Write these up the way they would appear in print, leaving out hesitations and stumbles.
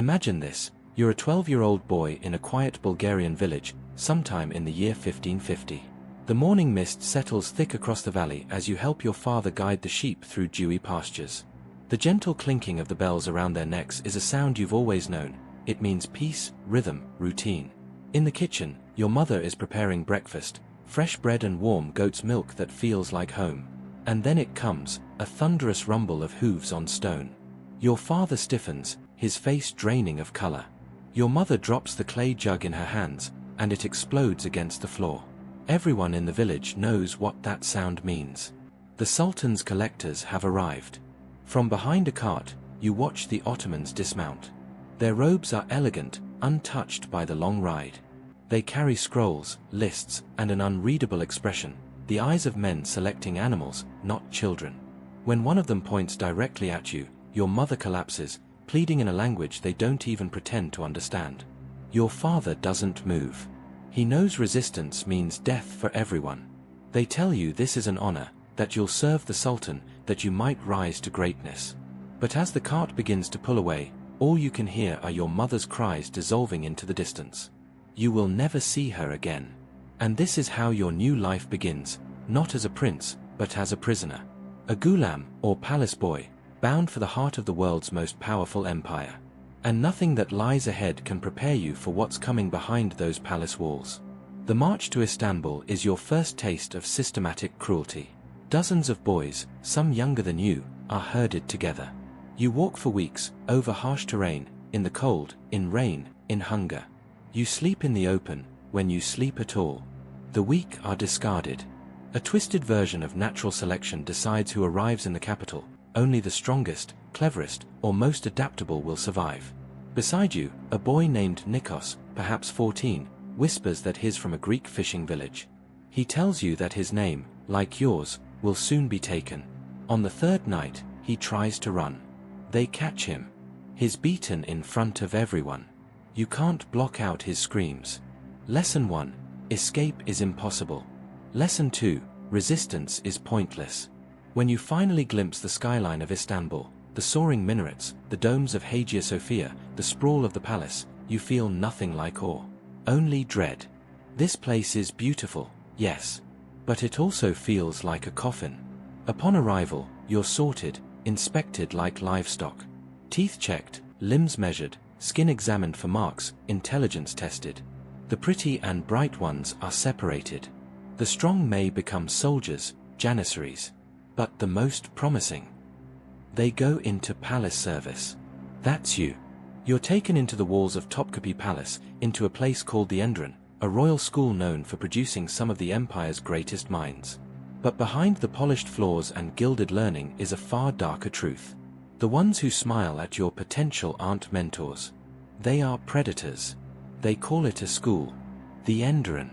Imagine this: you're a 12-year-old boy in a quiet Bulgarian village, sometime in the year 1550. The morning mist settles thick across the valley as you help your father guide the sheep through dewy pastures. The gentle clinking of the bells around their necks is a sound you've always known. It means peace, rhythm, routine. In the kitchen, your mother is preparing breakfast, fresh bread and warm goat's milk that feels like home. And then it comes, a thunderous rumble of hooves on stone. Your father stiffens, his face draining of color. Your mother drops the clay jug in her hands, and it explodes against the floor. Everyone in the village knows what that sound means. The Sultan's collectors have arrived. From behind a cart, you watch the Ottomans dismount. Their robes are elegant, untouched by the long ride. They carry scrolls, lists, and an unreadable expression, the eyes of men selecting animals, not children. When one of them points directly at you, your mother collapses, pleading in a language they don't even pretend to understand. Your father doesn't move. He knows resistance means death for everyone. They tell you this is an honor, that you'll serve the Sultan, that you might rise to greatness. But as the cart begins to pull away, all you can hear are your mother's cries dissolving into the distance. You will never see her again. And this is how your new life begins, not as a prince, but as a prisoner. A ghulam, or palace boy, bound for the heart of the world's most powerful empire. And nothing that lies ahead can prepare you for what's coming behind those palace walls. The march to Istanbul is your first taste of systematic cruelty. Dozens of boys, some younger than you, are herded together. You walk for weeks, over harsh terrain, in the cold, in rain, in hunger. You sleep in the open, when you sleep at all. The weak are discarded. A twisted version of natural selection decides who arrives in the capital. Only the strongest, cleverest, or most adaptable will survive. Beside you, a boy named Nikos, perhaps 14, whispers that he's from a Greek fishing village. He tells you that his name, like yours, will soon be taken. On the third night, he tries to run. They catch him. He's beaten in front of everyone. You can't block out his screams. Lesson 1. Escape is impossible. Lesson 2. Resistance is pointless. When you finally glimpse the skyline of Istanbul, the soaring minarets, the domes of Hagia Sophia, the sprawl of the palace, you feel nothing like awe. Only dread. This place is beautiful, yes. But it also feels like a coffin. Upon arrival, you're sorted, inspected like livestock. Teeth checked, limbs measured, skin examined for marks, intelligence tested. The pretty and bright ones are separated. The strong may become soldiers, janissaries. But the most promising, they go into palace service. That's you. You're taken into the walls of Topkapi Palace, into a place called the Endron, a royal school known for producing some of the empire's greatest minds. But behind the polished floors and gilded learning is a far darker truth. The ones who smile at your potential aren't mentors. They are predators. They call it a school. The Endron.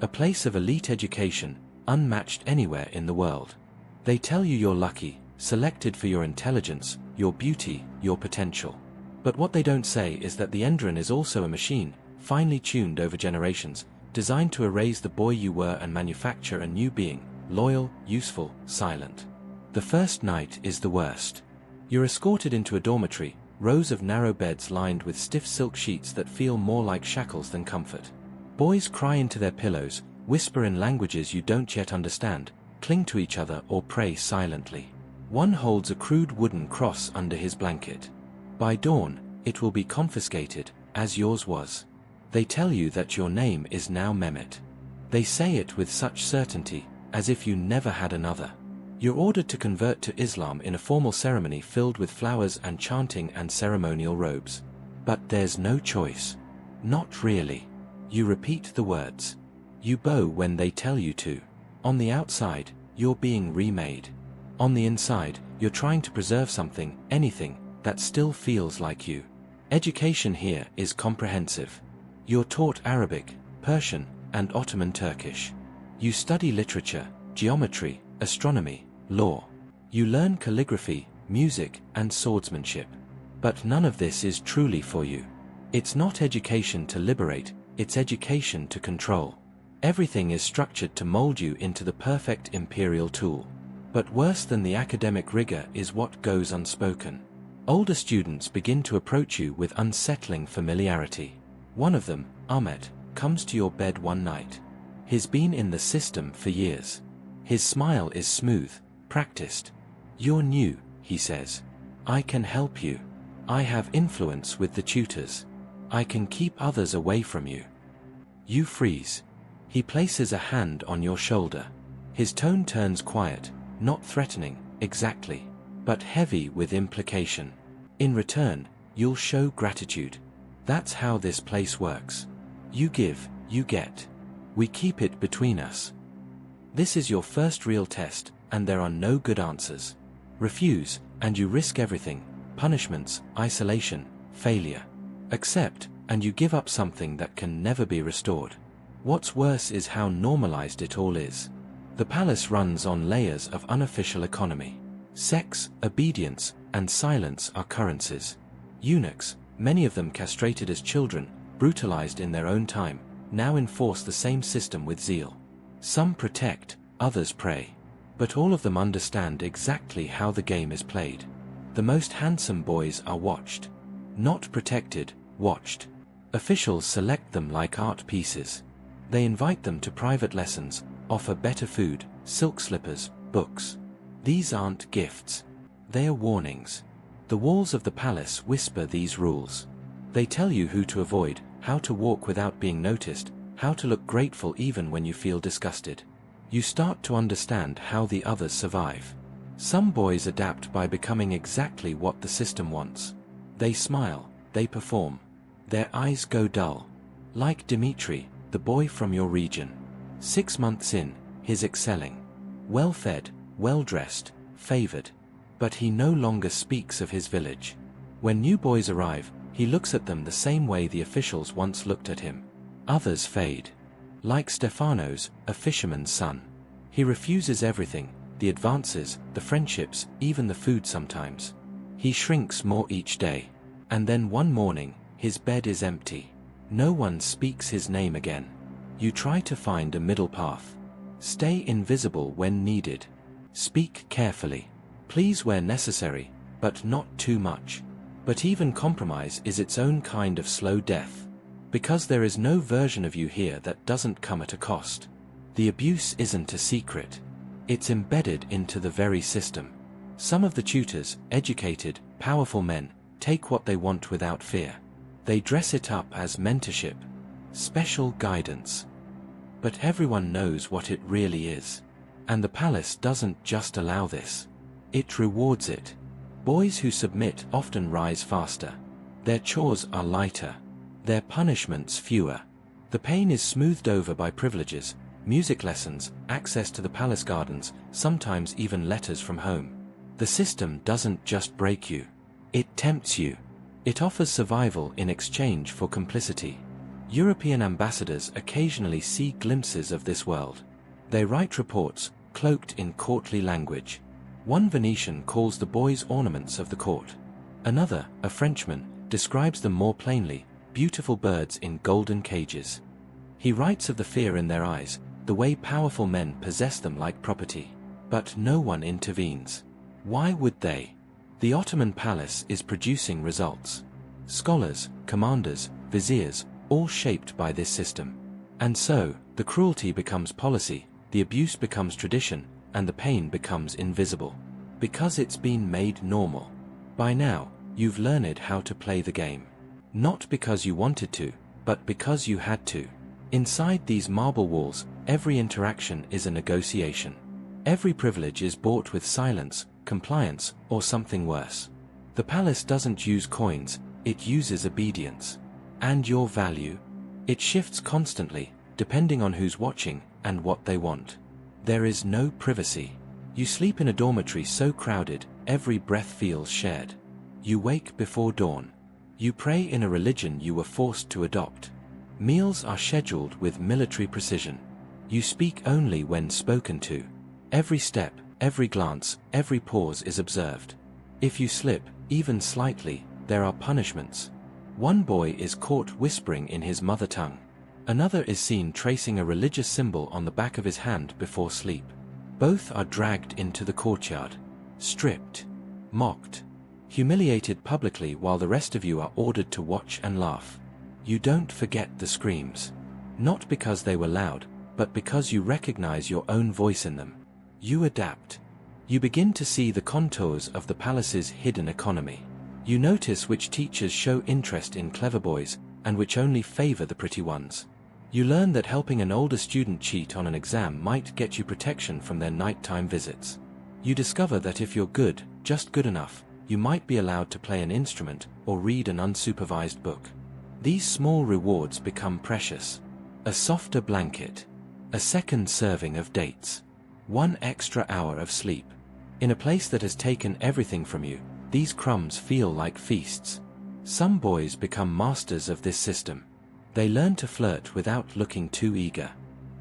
A place of elite education, unmatched anywhere in the world. They tell you you're lucky, selected for your intelligence, your beauty, your potential. But what they don't say is that the Endron is also a machine, finely tuned over generations, designed to erase the boy you were and manufacture a new being, loyal, useful, silent. The first night is the worst. You're escorted into a dormitory, rows of narrow beds lined with stiff silk sheets that feel more like shackles than comfort. Boys cry into their pillows, whisper in languages you don't yet understand, cling to each other or pray silently. One holds a crude wooden cross under his blanket. By dawn, it will be confiscated, as yours was. They tell you that your name is now Mehmet. They say it with such certainty, as if you never had another. You're ordered to convert to Islam in a formal ceremony filled with flowers and chanting and ceremonial robes. But there's no choice. Not really. You repeat the words. You bow when they tell you to. On the outside, you're being remade. On the inside, you're trying to preserve something, anything, that still feels like you. Education here is comprehensive. You're taught Arabic, Persian, and Ottoman Turkish. You study literature, geometry, astronomy, law. You learn calligraphy, music, and swordsmanship. But none of this is truly for you. It's not education to liberate, it's education to control. Everything is structured to mold you into the perfect imperial tool. But worse than the academic rigor is what goes unspoken. Older students begin to approach you with unsettling familiarity. One of them, Ahmet, comes to your bed one night. He's been in the system for years. His smile is smooth, practiced. "You're new," he says. "I can help you. I have influence with the tutors. I can keep others away from you." You freeze. He places a hand on your shoulder. His tone turns quiet, not threatening, exactly, but heavy with implication. "In return, you'll show gratitude. That's how this place works. You give, you get. We keep it between us. This is your first real test, and there are no good answers. Refuse, and you risk everything: punishments, isolation, failure. Accept, and you give up something that can never be restored." What's worse is how normalized it all is. The palace runs on layers of unofficial economy. Sex, obedience, and silence are currencies. Eunuchs, many of them castrated as children, brutalized in their own time, now enforce the same system with zeal. Some protect, others prey. But all of them understand exactly how the game is played. The most handsome boys are watched. Not protected, watched. Officials select them like art pieces. They invite them to private lessons, offer better food, silk slippers, books. These aren't gifts. They are warnings. The walls of the palace whisper these rules. They tell you who to avoid, how to walk without being noticed, how to look grateful even when you feel disgusted. You start to understand how the others survive. Some boys adapt by becoming exactly what the system wants. They smile, they perform. Their eyes go dull. Like Dmitri, the boy from your region. 6 months in, he's excelling. Well-fed, well-dressed, favored. But he no longer speaks of his village. When new boys arrive, he looks at them the same way the officials once looked at him. Others fade. Like Stefanos, a fisherman's son. He refuses everything, the advances, the friendships, even the food sometimes. He shrinks more each day. And then one morning, his bed is empty. No one speaks his name again. You try to find a middle path. Stay invisible when needed. Speak carefully. Please where necessary, but not too much. But even compromise is its own kind of slow death. Because there is no version of you here that doesn't come at a cost. The abuse isn't a secret. It's embedded into the very system. Some of the tutors, educated, powerful men, take what they want without fear. They dress it up as mentorship, special guidance. But everyone knows what it really is. And the palace doesn't just allow this. It rewards it. Boys who submit often rise faster. Their chores are lighter. Their punishments fewer. The pain is smoothed over by privileges, music lessons, access to the palace gardens, sometimes even letters from home. The system doesn't just break you. It tempts you. It offers survival in exchange for complicity. European ambassadors occasionally see glimpses of this world. They write reports, cloaked in courtly language. One Venetian calls the boys ornaments of the court. Another, a Frenchman, describes them more plainly, beautiful birds in golden cages. He writes of the fear in their eyes, the way powerful men possess them like property. But no one intervenes. Why would they? The Ottoman palace is producing results. Scholars, commanders, viziers, all shaped by this system. And so, the cruelty becomes policy, the abuse becomes tradition, and the pain becomes invisible. Because it's been made normal. By now, you've learned how to play the game. Not because you wanted to, but because you had to. Inside these marble walls, every interaction is a negotiation. Every privilege is bought with silence, compliance, or something worse. The palace doesn't use coins, it uses obedience. And your value? It shifts constantly, depending on who's watching and what they want. There is no privacy. You sleep in a dormitory so crowded, every breath feels shared. You wake before dawn. You pray in a religion you were forced to adopt. Meals are scheduled with military precision. You speak only when spoken to. Every step, every glance, every pause is observed. If you slip, even slightly, there are punishments. One boy is caught whispering in his mother tongue. Another is seen tracing a religious symbol on the back of his hand before sleep. Both are dragged into the courtyard. Stripped. Mocked. humiliated publicly while the rest of you are ordered to watch and laugh. You don't forget the screams. Not because they were loud, but because you recognize your own voice in them. You adapt. You begin to see the contours of the palace's hidden economy. You notice which teachers show interest in clever boys, and which only favor the pretty ones. You learn that helping an older student cheat on an exam might get you protection from their nighttime visits. You discover that if you're good, just good enough, you might be allowed to play an instrument or read an unsupervised book. These small rewards become precious. A softer blanket. A second serving of dates. 1 extra hour of sleep. In a place that has taken everything from you, these crumbs feel like feasts. Some boys become masters of this system. They learn to flirt without looking too eager.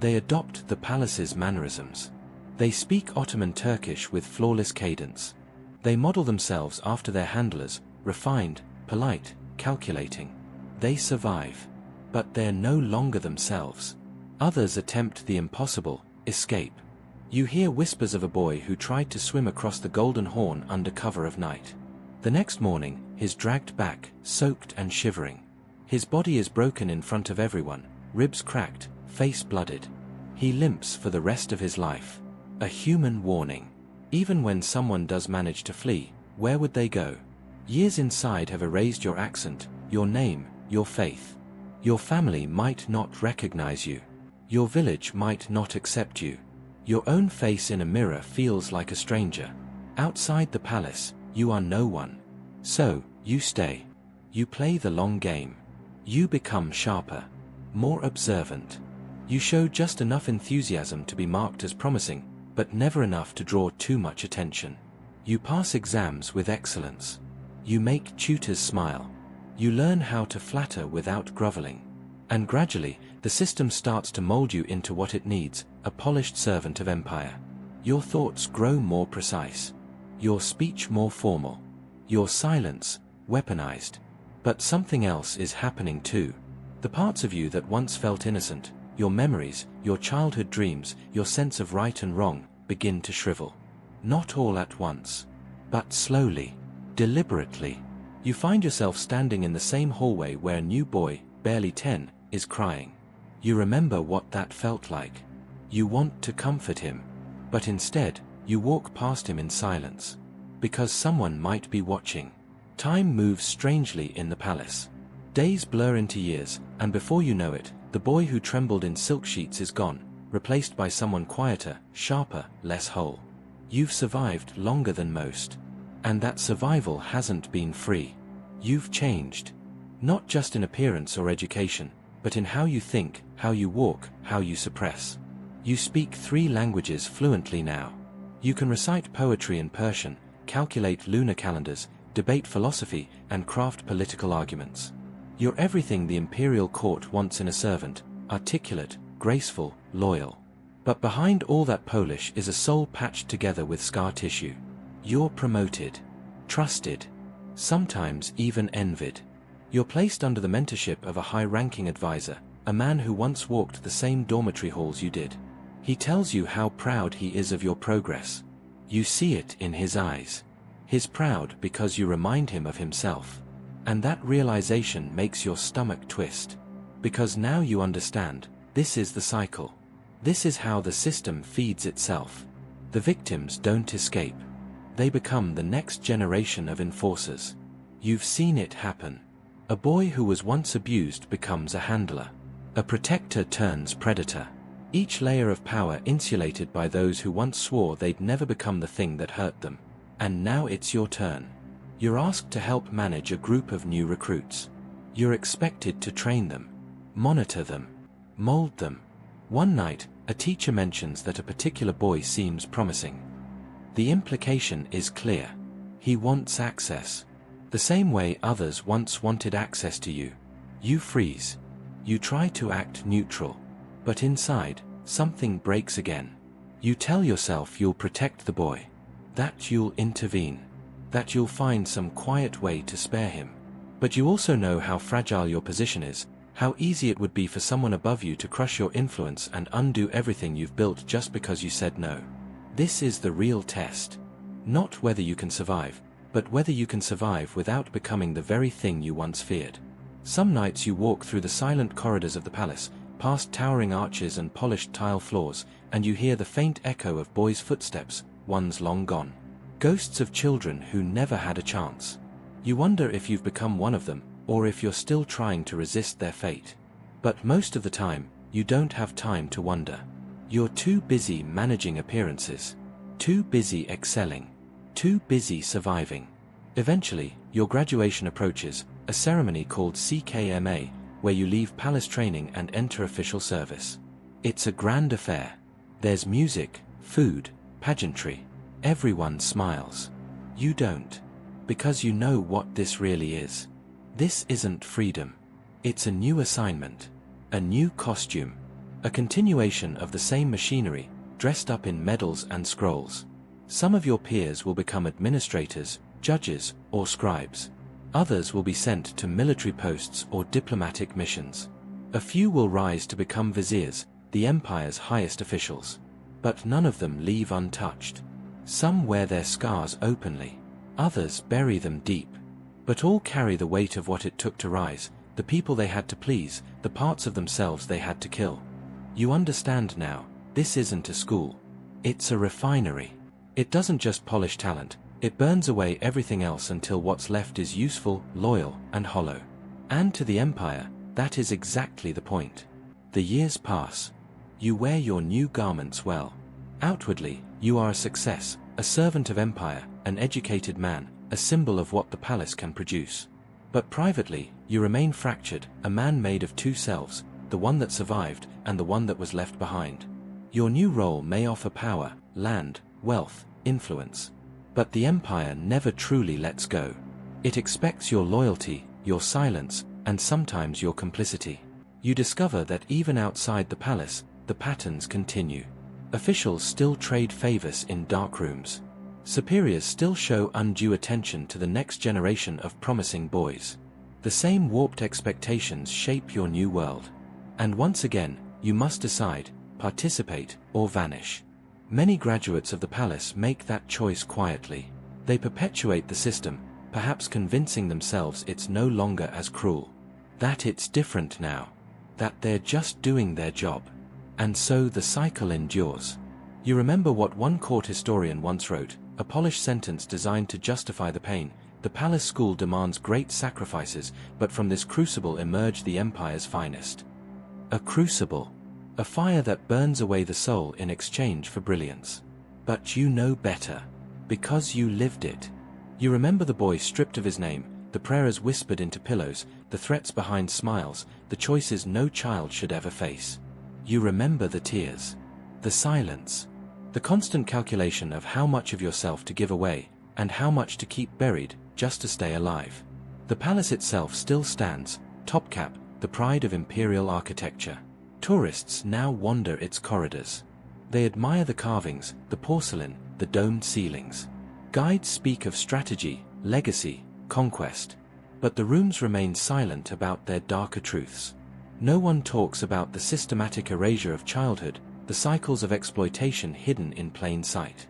They adopt the palace's mannerisms. They speak Ottoman Turkish with flawless cadence. They model themselves after their handlers, refined, polite, calculating. They survive. But they're no longer themselves. Others attempt the impossible, escape. You hear whispers of a boy who tried to swim across the Golden Horn under cover of night. The next morning, he's dragged back, soaked and shivering. His body is broken in front of everyone, ribs cracked, face blooded. He limps for the rest of his life. A human warning. Even when someone does manage to flee, where would they go? Years inside have erased your accent, your name, your faith. Your family might not recognize you. Your village might not accept you. Your own face in a mirror feels like a stranger. Outside the palace, you are no one. So, you stay. You play the long game. You become sharper, more observant. You show just enough enthusiasm to be marked as promising, but never enough to draw too much attention. You pass exams with excellence. You make tutors smile. You learn how to flatter without groveling. And gradually, the system starts to mold you into what it needs, a polished servant of empire. Your thoughts grow more precise. Your speech more formal. Your silence, weaponized. But something else is happening too. The parts of you that once felt innocent, your memories, your childhood dreams, your sense of right and wrong, begin to shrivel. Not all at once, but slowly, deliberately. You find yourself standing in the same hallway where a new boy, barely 10, is crying. You remember what that felt like. You want to comfort him. But instead, you walk past him in silence. Because someone might be watching. Time moves strangely in the palace. Days blur into years, and before you know it, the boy who trembled in silk sheets is gone, replaced by someone quieter, sharper, less whole. You've survived longer than most. And that survival hasn't been free. You've changed. Not just in appearance or education, but in how you think, how you walk, how you suppress. You speak 3 languages fluently now. You can recite poetry in Persian, calculate lunar calendars, debate philosophy, and craft political arguments. You're everything the imperial court wants in a servant, articulate, graceful, loyal. But behind all that polish is a soul patched together with scar tissue. You're promoted, trusted, sometimes even envied. You're placed under the mentorship of a high-ranking advisor, a man who once walked the same dormitory halls you did. He tells you how proud he is of your progress. You see it in his eyes. He's proud because you remind him of himself. And that realization makes your stomach twist. Because now you understand, this is the cycle. This is how the system feeds itself. The victims don't escape. They become the next generation of enforcers. You've seen it happen. A boy who was once abused becomes a handler. A protector turns predator. Each layer of power insulated by those who once swore they'd never become the thing that hurt them. And now it's your turn. You're asked to help manage a group of new recruits. You're expected to train them, monitor them, mold them. One night, a teacher mentions that a particular boy seems promising. The implication is clear. He wants access. The same way others once wanted access to you. You freeze. You try to act neutral. But inside, something breaks again. You tell yourself you'll protect the boy. That you'll intervene. That you'll find some quiet way to spare him. But you also know how fragile your position is, how easy it would be for someone above you to crush your influence and undo everything you've built just because you said no. This is the real test. Not whether you can survive, but whether you can survive without becoming the very thing you once feared. Some nights you walk through the silent corridors of the palace, past towering arches and polished tile floors, and you hear the faint echo of boys' footsteps, ones long gone. Ghosts of children who never had a chance. You wonder if you've become one of them, or if you're still trying to resist their fate. But most of the time, you don't have time to wonder. You're too busy managing appearances. Too busy excelling. Too busy surviving. Eventually, your graduation approaches, a ceremony called CKMA, where you leave palace training and enter official service. It's a grand affair. There's music, food, pageantry. Everyone smiles. You don't. Because you know what this really is. This isn't freedom. It's a new assignment. A new costume. A continuation of the same machinery, dressed up in medals and scrolls. Some of your peers will become administrators, judges, or scribes. Others will be sent to military posts or diplomatic missions. A few will rise to become viziers, the empire's highest officials. But none of them leave untouched. Some wear their scars openly. Others bury them deep. But all carry the weight of what it took to rise, the people they had to please, the parts of themselves they had to kill. You understand now, this isn't a school. It's a refinery. It doesn't just polish talent, it burns away everything else until what's left is useful, loyal, and hollow. And to the empire, that is exactly the point. The years pass. You wear your new garments well. Outwardly, you are a success, a servant of empire, an educated man, a symbol of what the palace can produce. But privately, you remain fractured, a man made of two selves, the one that survived and the one that was left behind. Your new role may offer power, land, wealth, influence. But the empire never truly lets go. It expects your loyalty, your silence, and sometimes your complicity. You discover that even outside the palace, the patterns continue. Officials still trade favors in dark rooms. Superiors still show undue attention to the next generation of promising boys. The same warped expectations shape your new world. And once again, you must decide, participate, or vanish. Many graduates of the palace make that choice quietly. They perpetuate the system, perhaps convincing themselves it's no longer as cruel. That it's different now. That they're just doing their job. And so the cycle endures. You remember what one court historian once wrote, a polished sentence designed to justify the pain. The palace school demands great sacrifices, but from this crucible emerge the empire's finest. A crucible. A fire that burns away the soul in exchange for brilliance. But you know better. Because you lived it. You remember the boy stripped of his name, the prayers whispered into pillows, the threats behind smiles, the choices no child should ever face. You remember the tears. The silence. The constant calculation of how much of yourself to give away, and how much to keep buried, just to stay alive. The palace itself still stands, topcap, the pride of imperial architecture. Tourists now wander its corridors. They admire the carvings, the porcelain, the domed ceilings. Guides speak of strategy, legacy, conquest. But the rooms remain silent about their darker truths. No one talks about the systematic erasure of childhood, the cycles of exploitation hidden in plain sight.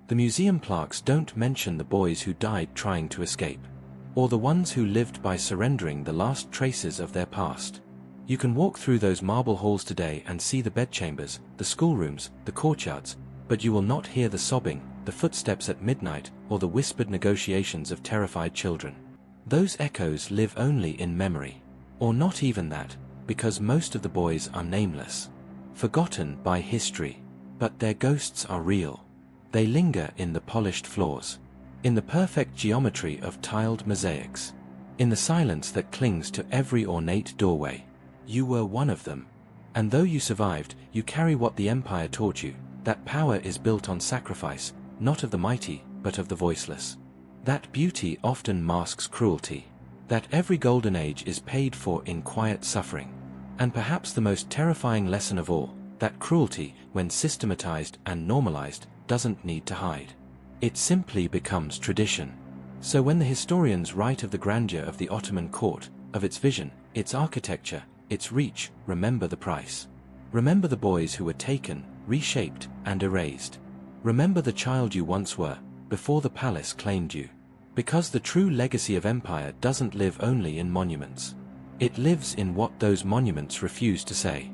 The museum plaques don't mention the boys who died trying to escape, or the ones who lived by surrendering the last traces of their past. You can walk through those marble halls today and see the bedchambers, the schoolrooms, the courtyards, but you will not hear the sobbing, the footsteps at midnight, or the whispered negotiations of terrified children. Those echoes live only in memory. Or not even that, because most of the boys are nameless. Forgotten by history. But their ghosts are real. They linger in the polished floors. In the perfect geometry of tiled mosaics. In the silence that clings to every ornate doorway. You were one of them. And though you survived, you carry what the empire taught you, that power is built on sacrifice, not of the mighty, but of the voiceless. That beauty often masks cruelty. That every golden age is paid for in quiet suffering. And perhaps the most terrifying lesson of all, that cruelty, when systematized and normalized, doesn't need to hide. It simply becomes tradition. So when the historians write of the grandeur of the Ottoman court, of its vision, its architecture, its reach, remember the price. Remember the boys who were taken, reshaped, and erased. Remember the child you once were, before the palace claimed you. Because the true legacy of empire doesn't live only in monuments. It lives in what those monuments refuse to say.